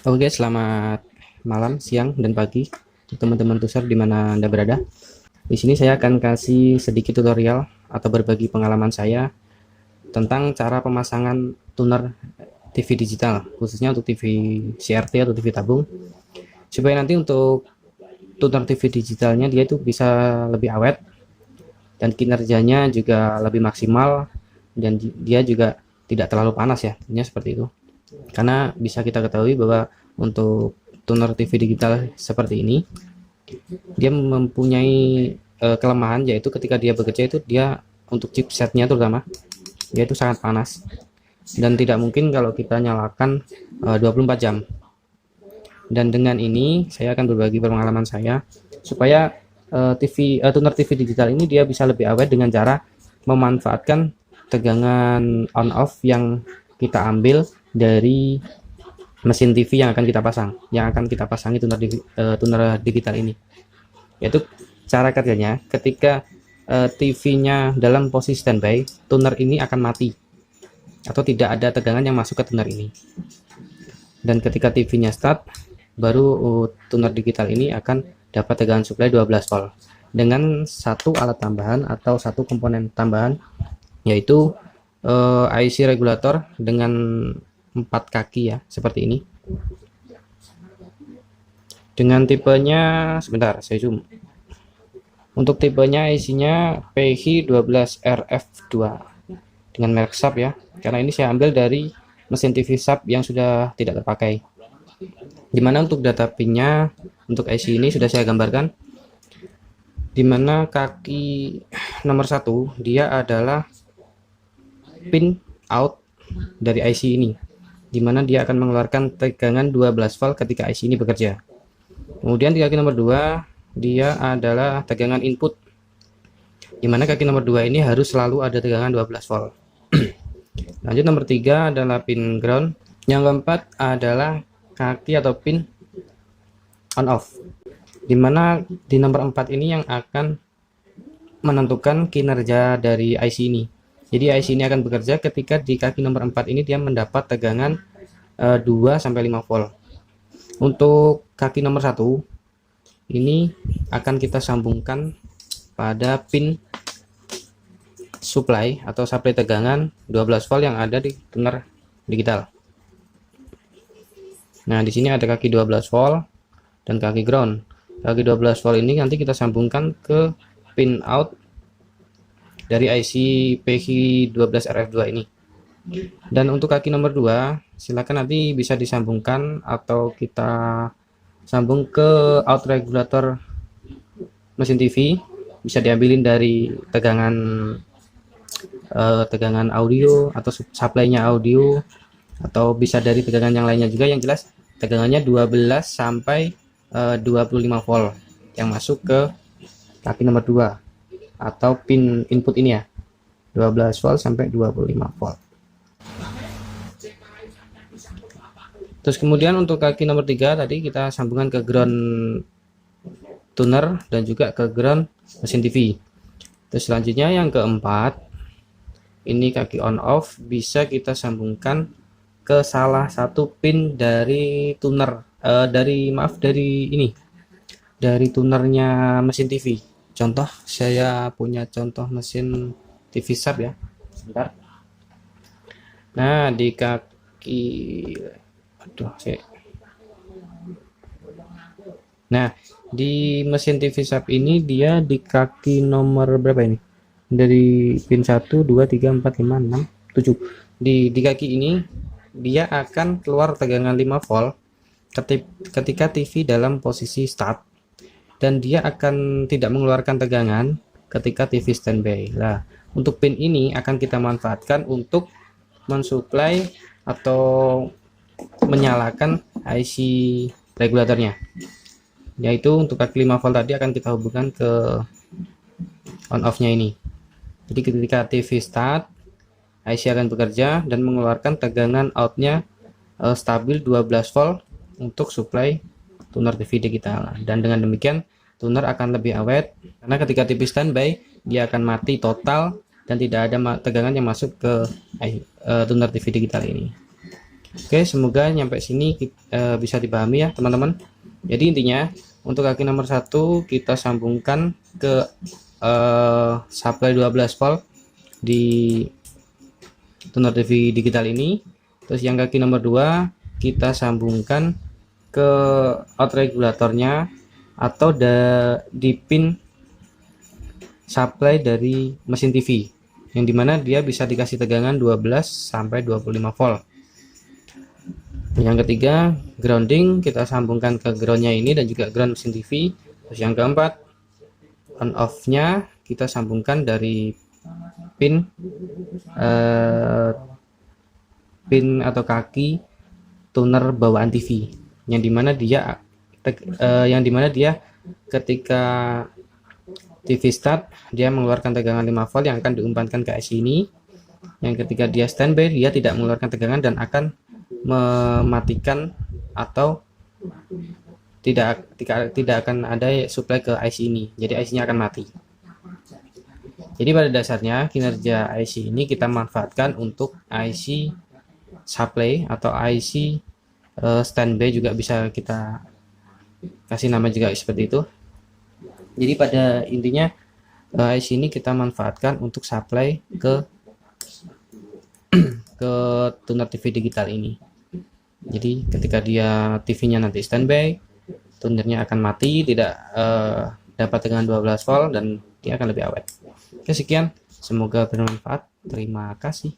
Oke, selamat malam, siang, dan pagi untuk teman-teman tuser di mana Anda berada. Di sini saya akan kasih sedikit tutorial atau berbagi pengalaman saya tentang cara pemasangan tuner TV digital, khususnya untuk TV CRT atau TV tabung, supaya nanti untuk tuner TV digitalnya dia itu bisa lebih awet dan kinerjanya juga lebih maksimal, dan dia juga tidak terlalu panas ya, intinya seperti itu. Karena bisa kita ketahui bahwa untuk tuner TV digital seperti ini dia mempunyai kelemahan, yaitu ketika dia bekerja itu dia untuk chipsetnya terutama dia itu sangat panas dan tidak mungkin kalau kita nyalakan 24 jam. Dan dengan ini saya akan berbagi pengalaman saya supaya tuner TV digital ini dia bisa lebih awet dengan cara memanfaatkan tegangan on off yang kita ambil dari mesin TV yang akan kita pasangi tuner digital ini. Yaitu cara kerjanya, ketika TV-nya dalam posisi standby, tuner ini akan mati atau tidak ada tegangan yang masuk ke tuner ini. Dan ketika TV-nya start, baru tuner digital ini akan dapat tegangan supply 12 volt dengan satu alat tambahan atau satu komponen tambahan, yaitu IC regulator dengan 4 kaki ya, seperti ini. Dengan tipenya, sebentar saya zoom. Untuk tipenya IC-nya PH12RF2 dengan merek sub ya, karena ini saya ambil dari mesin TV sub yang sudah tidak terpakai. Dimana untuk data pinnya untuk IC ini sudah saya gambarkan, dimana kaki nomor 1 dia adalah pin out dari IC ini, dimana dia akan mengeluarkan tegangan 12 volt ketika IC ini bekerja. Kemudian di kaki nomor 2 dia adalah tegangan input, dimana kaki nomor 2 ini harus selalu ada tegangan 12 volt. Lanjut nomor 3 adalah pin ground. Yang keempat adalah kaki atau pin on off, dimana di nomor 4 ini yang akan menentukan kinerja dari IC ini. Jadi IC ini akan bekerja ketika di kaki nomor 4 ini dia mendapat tegangan 2-5 volt. Untuk kaki nomor 1 ini akan kita sambungkan pada pin supply atau supply tegangan 12 volt yang ada di tuner digital. Nah, di sini ada kaki 12 volt dan kaki ground. Kaki 12 volt ini nanti kita sambungkan ke pin out dari IC PH12RF2 ini. Dan untuk kaki nomor 2 silakan nanti bisa disambungkan atau kita sambung ke out regulator mesin TV, bisa diambilin dari tegangan audio atau supply-nya audio, atau bisa dari tegangan yang lainnya juga, yang jelas tegangannya 12 sampai 25 volt yang masuk ke kaki nomor 2 atau pin input ini ya, 12 volt sampai 25 volt. Terus kemudian untuk kaki nomor 3 tadi kita sambungan ke ground tuner dan juga ke ground mesin TV. Terus selanjutnya yang keempat, ini kaki on off bisa kita sambungkan ke salah satu pin dari tuner dari tunernya mesin TV. Contoh, saya punya contoh mesin TV sub ya, sebentar. Nah, di kaki nah, di mesin TV sub ini dia di kaki nomor berapa ini? Dari pin 1 2 3 4 5 6 7. Di kaki ini dia akan keluar tegangan 5 volt ketika TV dalam posisi start, dan dia akan tidak mengeluarkan tegangan ketika TV standby. Nah, untuk pin ini akan kita manfaatkan untuk mensuplai atau menyalakan IC regulatornya, yaitu untuk kaki 5 volt tadi akan kita hubungkan ke on off nya ini. Jadi ketika TV start, IC akan bekerja dan mengeluarkan tegangan outnya stabil 12 volt untuk supply tuner TV digital. Dan dengan demikian tuner akan lebih awet, karena ketika TV standby dia akan mati total dan tidak ada tegangan yang masuk ke tuner TV digital ini. Oke, semoga nyampe sini bisa dipahami ya teman-teman. Jadi intinya untuk kaki nomor 1 kita sambungkan ke supply 12 volt di tuner TV digital ini. Terus yang kaki nomor 2 kita sambungkan ke out regulatornya atau di pin supply dari mesin TV, yang dimana dia bisa dikasih tegangan 12 sampai 25 volt. Yang ketiga, grounding kita sambungkan ke groundnya ini dan juga ground mesin TV. Terus yang keempat, on off nya kita sambungkan dari pin atau kaki tuner bawaan TV, yang dimana dia ketika TV start dia mengeluarkan tegangan 5 volt yang akan diumpankan ke IC ini, yang ketika dia standby dia tidak mengeluarkan tegangan dan akan mematikan atau tidak akan ada supply ke IC ini, jadi IC nya akan mati. Jadi pada dasarnya kinerja IC ini kita manfaatkan untuk IC supply atau IC standby, juga bisa kita kasih nama juga seperti itu. Jadi pada intinya IC ini kita manfaatkan untuk supply ke tuner TV digital ini. Jadi ketika dia TV-nya nanti standby, tunernya akan mati, tidak dapat dengan 12 volt dan dia akan lebih awet. Oke, sekian, semoga bermanfaat. Terima kasih.